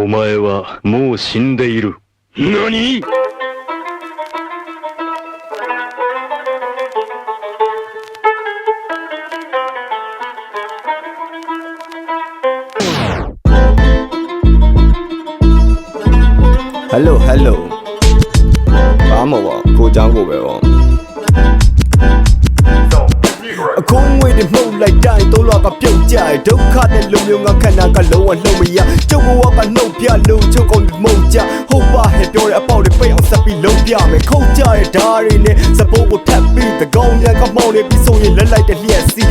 お前はもう死んでいる。何？Hello hello ဘာမှမပါကိုเจ้าကိုပဲပေါ့အခုငွေတွေမှုတ်လိုက်တိုင်းသုံးလောက်ကပြုတ်ကြဒုက္ခတဲ့လူမျိုးငါခန္ဓာကလုံးဝလှုပ်မရကျုပ်ဘဝကနှုတ်ပြလို့ချုပ်ကုန်မှုတ်ကြဟုတ်ပါဟဲ့ပြောတဲ့အပေါက်တွေပိတ်အောင်ဆက်ပြီးလုံးပြမယ်ခုတ်ကြတဲ့ဓာတ်တွေနဲ့စပိုးကိုထပ်ပြီးတကောင်းမြန်ကမောင်းနေပြီးဆိုရင်လက်လိုက်တဲ့လျက်စီ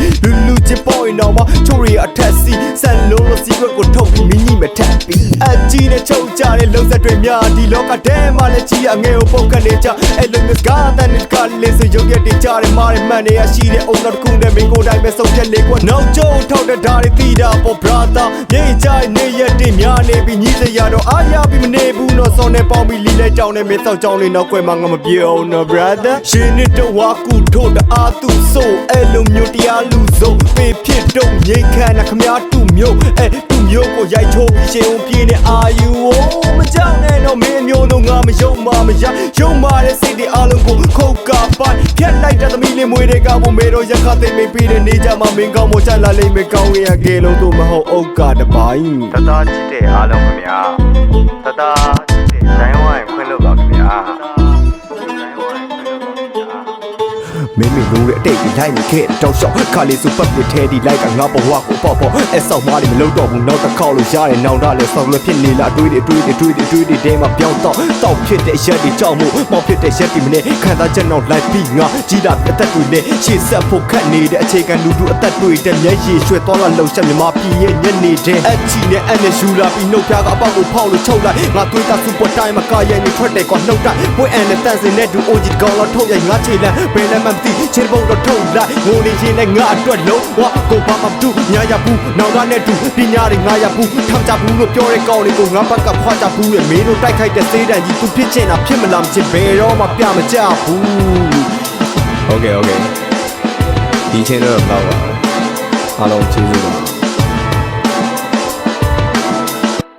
လူချင်းပေါ့ရင်တော့မှချိုးရီအထက်စီဆက်လုံးလို့စီကွက်ကိုထုတ်ပြီးမင်းကြီးမထပ်ပြီးအကြီးနဲ့ချုပ်ကြတဲ့လုံးဆက်တွေများဒီလောကထဲမှာလည်းကြီးအငယ်ကိုပုတ်ခတ်နေကြအဲ့လိုမျိုးကားတဲ့ကလေးဆိုရုပ်ရည်တကြတယ်မားတယ်မှန်နေရရှိတဲ့အုံနောက်တစ်ခုနဲ့မင်းကိုတိုင်းပဲဆုံးဖြတ်လေကွာနောက်ကျုံထောက်တဲ့ဓာတ်တွေတီးတာပေါ် brother မြေကြိုင်နေရတဲ့များနေပြီးညီစရာတော့အားရပြီးမနေဘူးတော့စောနေပေါင်းပြီးလီလဲကြောင်းနဲ့မင်းတော့ကြောင်းလေးနောက်ကွယ်မှာငါမပြေအောင်နော် brother ရှင်နှစ်တော့ဝါကူထို့တအားသူဆိုအဲ့လိုမျိုးတရားလူဆုံးပေဖြစ်တော့ငိတ်ခမ်းနဲ့ခမားတူမျိုးအဲ့တူမျိုးကိုရိုက်ချိုးပြီးရှင်ုံပြေးနေအာယူမကြောက်နဲ့တော့မင်းမျိုးတော့ငါမယုံမှမရယုံမှတဲ့စိတ်တွေအလုံးကိုခုတ်ကပိုင်ဖြတ်လိုက်တဲ့သမီးလေးမွေတွေကဘုံမေတော့ရခသိမ့်ပြီးတဲ့နေကြမှာမင်းကောင်းမချလာလိမ့်မယ်ကောင်းရကဲလို့တော့မဟုတ်အုတ်ကတပိုင်းတသားချစ်တဲ့အားလုံးခင်ဗျာတသားချစ်တဲ့တိုင်းဝိုင်းခွင့်လို့ပါခင်ဗျာမင်းမင်းတို့ရဲ့အတိတ်ကိုလိုက်နေခဲ့တောက်လျှောက်ခါလေးစုပတ်ပြထဲဒီလိုက်ကငါဘဝကိုပေါ့ပေါ့အဆောက်မားတွေမလုပ်တော့ဘူးနောက်တစ်ခေါက်လို့ရတယ်နောင်တလည်းဆောက်လို့ဖြစ်နေလားတွေးတွေတဲမှာပြောင်းတော့ဖြစ်တဲ့ရက်တွေကြောက်မှုမောက်ဖြစ်တဲ့ရက်တွေမနဲ့ခံစားချက်နောက်လိုက်ပြီးငါကြီးတာအသက်တွေနဲ့ရှေ့ဆက်ဖို့ခတ်နေတဲ့အခြေခံလူထုအသက်တွေတဲ့မျက်ရည်ရွှဲသွားလာလှုပ်ရှားမြမပြည်ရဲ့ညနေတဲ့အချီနဲ့အနဲ့ယူလာပြီးနှုတ်ပြားကအပေါက်ကိုဖောက်လို့ချုပ်လိုက်ငါတွေးတာစူပေါ်တိုင်းမှာကာရဲနေထွက်တယ်ကွာနှုတ်တိုင်းဝဲအန်နဲ့တန်စင်နဲ့ဒူအိုဂျီကောင်းတော့ထုတ်ရိုက်ငါခြေလမ်းဘယ်နဲ့မှမသိချင်ဖို့တော့ထုတ်လိုက်ငိုနေချင်းနဲ့ငါအတွက်လုံးဝကိုဘာမှမတူညာရဘူးနောင်တနဲ့တူပညာတွေငါရဘူးထောက်ကြဘူးလို့ပြောတဲ့ကောင်းလေးကိုငါဘက်ကခွာကြဘူးလေမင်းတို့တိုက်ခိုက်တဲ့စေးတန်ကြီးသူဖြစ်ချင်တာဖြစ်မလားမဖြစ်ဘယ်တော့မှပြမကြဘူးโอเคဒီချင်းတော့တော့ပါအားလုံးကျေးဇူးပါ